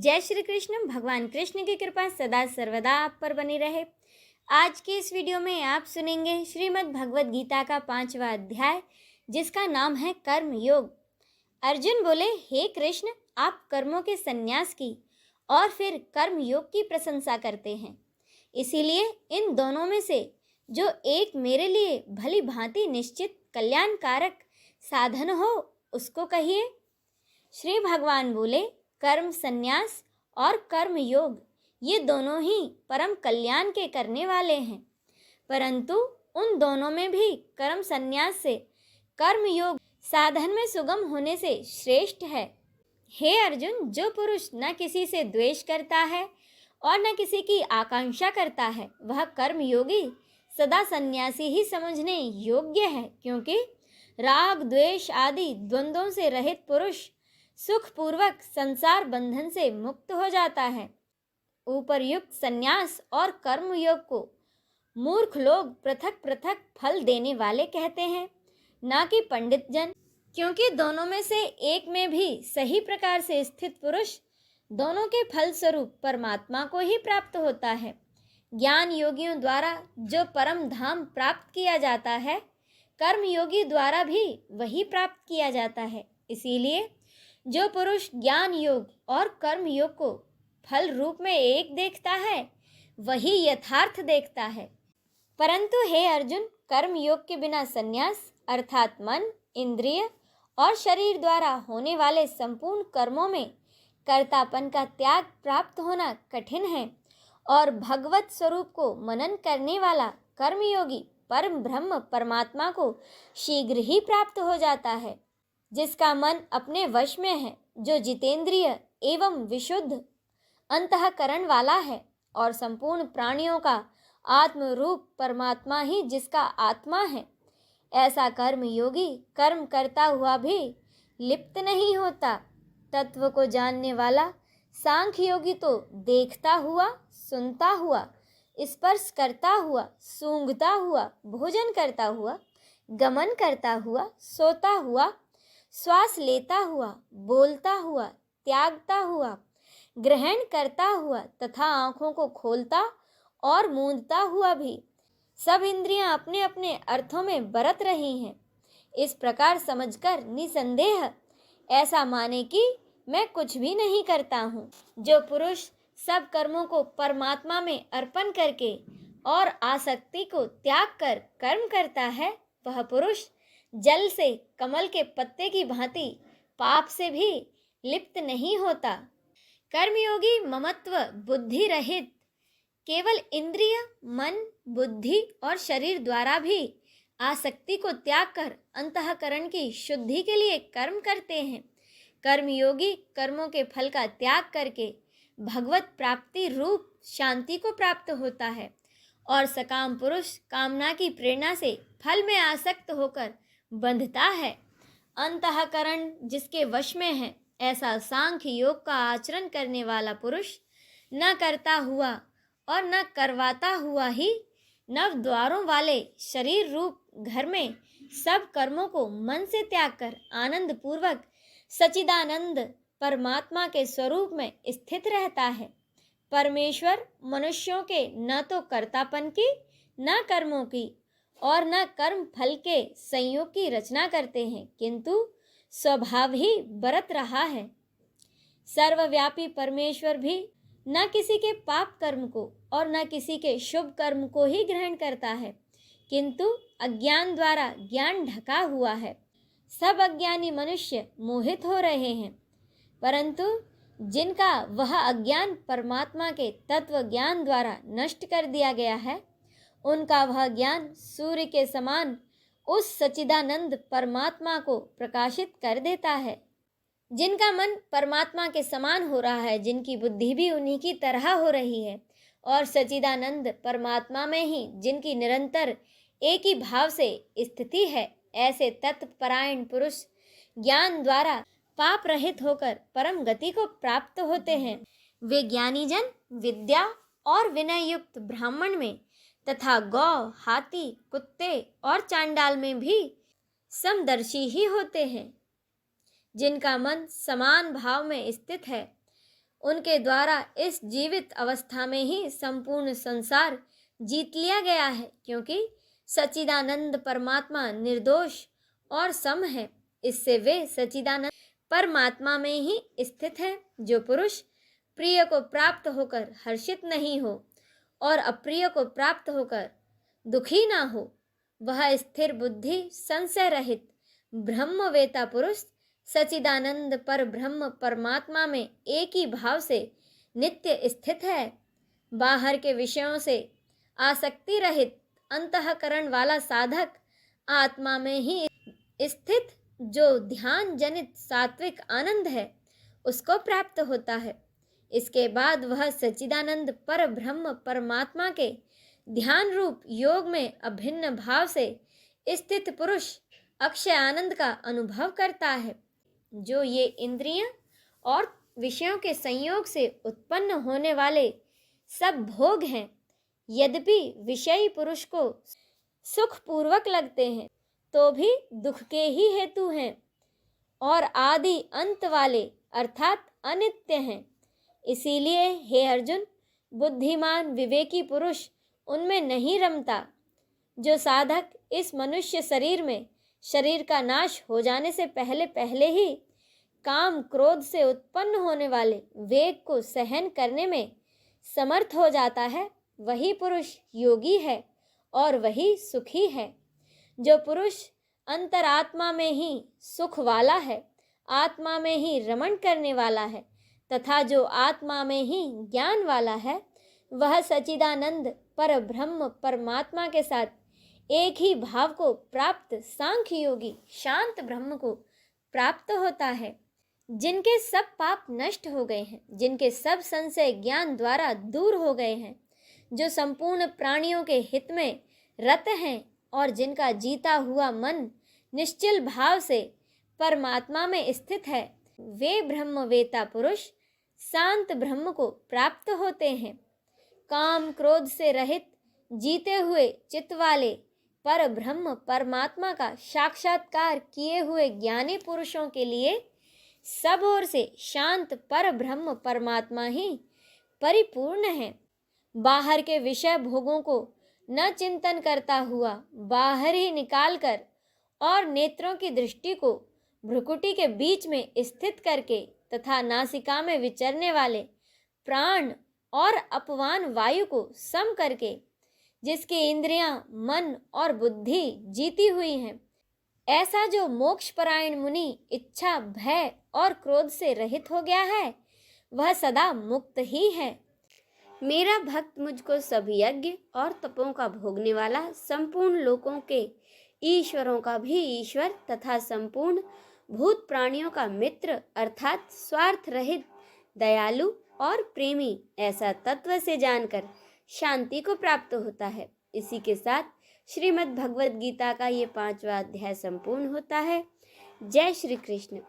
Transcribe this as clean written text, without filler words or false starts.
जय श्री कृष्ण। भगवान कृष्ण की कृपा सदा सर्वदा आप पर बनी रहे। आज की इस वीडियो में आप सुनेंगे श्रीमद् भगवद गीता का 5वां अध्याय, जिसका नाम है कर्म योग। अर्जुन बोले, हे कृष्ण, आप कर्मों के संन्यास की और फिर कर्म योग की प्रशंसा करते हैं। इसीलिए इन दोनों में से जो एक मेरे लिए भली भांति निश्चित कल्याणकारक साधन हो, उसको कहिए। श्री भगवान बोले, कर्म संन्यास और कर्म योग ये दोनों ही परम कल्याण के करने वाले हैं, परंतु उन दोनों में भी कर्म संन्यास से कर्म योग साधन में सुगम होने से श्रेष्ठ है। हे अर्जुन, जो पुरुष न किसी से द्वेष करता है और न किसी की आकांक्षा करता है, वह कर्म योगी सदा सन्यासी ही समझने योग्य है, क्योंकि राग द्वेष आदि द्वंद्वों से रहित पुरुष सुखपूर्वक संसार बंधन से मुक्त हो जाता है। ऊपरयुक्त संन्यास और कर्म योग को मूर्ख लोग पृथक पृथक फल देने वाले कहते हैं, ना कि पंडित जन, क्योंकि दोनों में से एक में भी सही प्रकार से स्थित पुरुष दोनों के फल स्वरूप परमात्मा को ही प्राप्त होता है। ज्ञान योगियों द्वारा जो परम धाम प्राप्त किया जाता है, कर्म योगी द्वारा भी वही प्राप्त किया जाता है। इसीलिए जो पुरुष ज्ञान योग और कर्म योग को फल रूप में एक देखता है, वही यथार्थ देखता है। परंतु हे अर्जुन, कर्म योग के बिना संन्यास अर्थात मन, इंद्रिय और शरीर द्वारा होने वाले संपूर्ण कर्मों में कर्तापन का त्याग प्राप्त होना कठिन है, और भगवत स्वरूप को मनन करने वाला कर्मयोगी परम ब्रह्म परमात्मा को शीघ्र ही प्राप्त हो जाता है। जिसका मन अपने वश में है, जो जितेंद्रिय एवं विशुद्ध अंतःकरण वाला है, और संपूर्ण प्राणियों का आत्म रूप परमात्मा ही जिसका आत्मा है, ऐसा कर्म योगी कर्म करता हुआ भी लिप्त नहीं होता। तत्व को जानने वाला सांख्य योगी तो देखता हुआ, सुनता हुआ, स्पर्श करता हुआ, सूंघता हुआ, भोजन करता हुआ, गमन करता हुआ, सोता हुआ, श्वास लेता हुआ, बोलता हुआ, त्यागता हुआ, ग्रहण करता हुआ तथा आँखों को खोलता और मूंदता हुआ भी सब इंद्रियां अपने अपने अर्थों में बरत रही हैं। इस प्रकार समझकर निसंदेह ऐसा माने कि मैं कुछ भी नहीं करता हूँ। जो पुरुष सब कर्मों को परमात्मा में अर्पण करके और आसक्ति को त्याग कर कर्म करता है, वह पुरुष जल से कमल के पत्ते की भांति पाप से भी लिप्त नहीं होता। कर्मयोगी ममत्व बुद्धि रहित केवल इंद्रिय, मन, बुद्धि और शरीर द्वारा भी आसक्ति को त्याग कर अंतःकरण की शुद्धि के लिए कर्म करते हैं। कर्मयोगी कर्मों के फल का त्याग करके भगवत प्राप्ति रूप शांति को प्राप्त होता है, और सकाम पुरुष कामना की प्रेरणा से फल में आसक्त होकर बंधता है। अंतःकरण जिसके वश में है, ऐसा सांख्य योग का आचरण करने वाला पुरुष न करता हुआ और न करवाता हुआ ही नव द्वारों वाले शरीर रूप घर में सब कर्मों को मन से त्याग कर आनंद पूर्वक सच्चिदानंद परमात्मा के स्वरूप में स्थित रहता है। परमेश्वर मनुष्यों के न तो कर्तापन की, न कर्मों की और न कर्म फल के संयोग की रचना करते हैं, किंतु स्वभाव ही बरत रहा है। सर्वव्यापी परमेश्वर भी न किसी के पाप कर्म को और न किसी के शुभ कर्म को ही ग्रहण करता है, किंतु अज्ञान द्वारा ज्ञान ढका हुआ है। सब अज्ञानी मनुष्य मोहित हो रहे हैं, परंतु जिनका वह अज्ञान परमात्मा के तत्व ज्ञान द्वारा नष्ट कर दिया गया है, उनका वह ज्ञान सूर्य के समान उस सच्चिदानंद परमात्मा को प्रकाशित कर देता है। जिनका मन परमात्मा के समान हो रहा है, जिनकी बुद्धि भी उन्हीं की तरह हो रही है, और सच्चिदानंद परमात्मा में ही जिनकी निरंतर एक ही भाव से स्थिति है, ऐसे तत्परायण पुरुष ज्ञान द्वारा पाप रहित होकर परम गति को प्राप्त होते हैं। वे ज्ञानी जन विद्या और विनय युक्त ब्राह्मण में तथा गौ, हाथी, कुत्ते और चांडाल में भी समदर्शी ही होते हैं। जिनका मन समान भाव में स्थित है, उनके द्वारा इस जीवित अवस्था में ही संपूर्ण संसार जीत लिया गया है, क्योंकि सच्चिदानंद परमात्मा निर्दोष और सम है। इससे वे सच्चिदानंद परमात्मा में ही स्थित है। जो पुरुष प्रिय को प्राप्त होकर हर्षित नहीं हो और अप्रिय को प्राप्त होकर दुखी ना हो, वह स्थिर बुद्धि संशय रहित ब्रह्मवेता पुरुष सच्चिदानंद पर ब्रह्म परमात्मा में एक ही भाव से नित्य स्थित है। बाहर के विषयों से आसक्ति रहित अंतःकरण वाला साधक आत्मा में ही स्थित जो ध्यान जनित सात्विक आनंद है उसको प्राप्त होता है। इसके बाद वह सच्चिदानंद पर ब्रह्म परमात्मा के ध्यान रूप योग में अभिन्न भाव से स्थित पुरुष अक्षय आनंद का अनुभव करता है। जो ये इंद्रियां और विषयों के संयोग से उत्पन्न होने वाले सब भोग हैं, यद्यपि विषयी पुरुष को सुखपूर्वक लगते हैं तो भी दुख के ही हेतु हैं और आदि अंत वाले अर्थात अनित्य हैं। इसीलिए हे अर्जुन, बुद्धिमान विवेकी पुरुष उनमें नहीं रमता। जो साधक इस मनुष्य शरीर में शरीर का नाश हो जाने से पहले पहले ही काम क्रोध से उत्पन्न होने वाले वेग को सहन करने में समर्थ हो जाता है, वही पुरुष योगी है और वही सुखी है। जो पुरुष अंतरात्मा में ही सुख वाला है, आत्मा में ही रमण करने वाला है तथा जो आत्मा में ही ज्ञान वाला है, वह सच्चिदानंद पर ब्रह्म परमात्मा के साथ एक ही भाव को प्राप्त सांख्य योगी शांत ब्रह्म को प्राप्त होता है। जिनके सब पाप नष्ट हो गए हैं, जिनके सब संशय ज्ञान द्वारा दूर हो गए हैं, जो संपूर्ण प्राणियों के हित में रत हैं और जिनका जीता हुआ मन निश्चल भाव से परमात्मा में स्थित है, वे ब्रह्मवेता पुरुष शांत ब्रह्म को प्राप्त होते हैं। काम क्रोध से रहित जीते हुए चित्त वाले पर ब्रह्म परमात्मा का साक्षात्कार किए हुए ज्ञानी पुरुषों के लिए सब ओर से शांत पर ब्रह्म परमात्मा ही परिपूर्ण है। बाहर के विषय भोगों को न चिंतन करता हुआ बाहर ही निकालकर और नेत्रों की दृष्टि को भ्रुकुटी के बीच में स्थित करके तथा नासिका में विचरने वाले प्राण और अपवान वायु को सम करके जिसकी इंद्रियां, मन और बुद्धि जीती हुई हैं, ऐसा जो मोक्षपरायण मुनि इच्छा, भय और क्रोध से रहित हो गया है, वह सदा मुक्त ही है। मेरा भक्त मुझको सब यज्ञ और तपों का भोगने वाला, संपूर्ण लोकों के ईश्वरों का भी ईश्वर तथा संपूर्ण भूत प्राणियों का मित्र अर्थात स्वार्थ रहित, दयालु और प्रेमी ऐसा तत्व से जानकर शांति को प्राप्त होता है। इसी के साथ श्रीमद् भगवद गीता का ये 5वां अध्याय संपूर्ण होता है। जय श्री कृष्ण।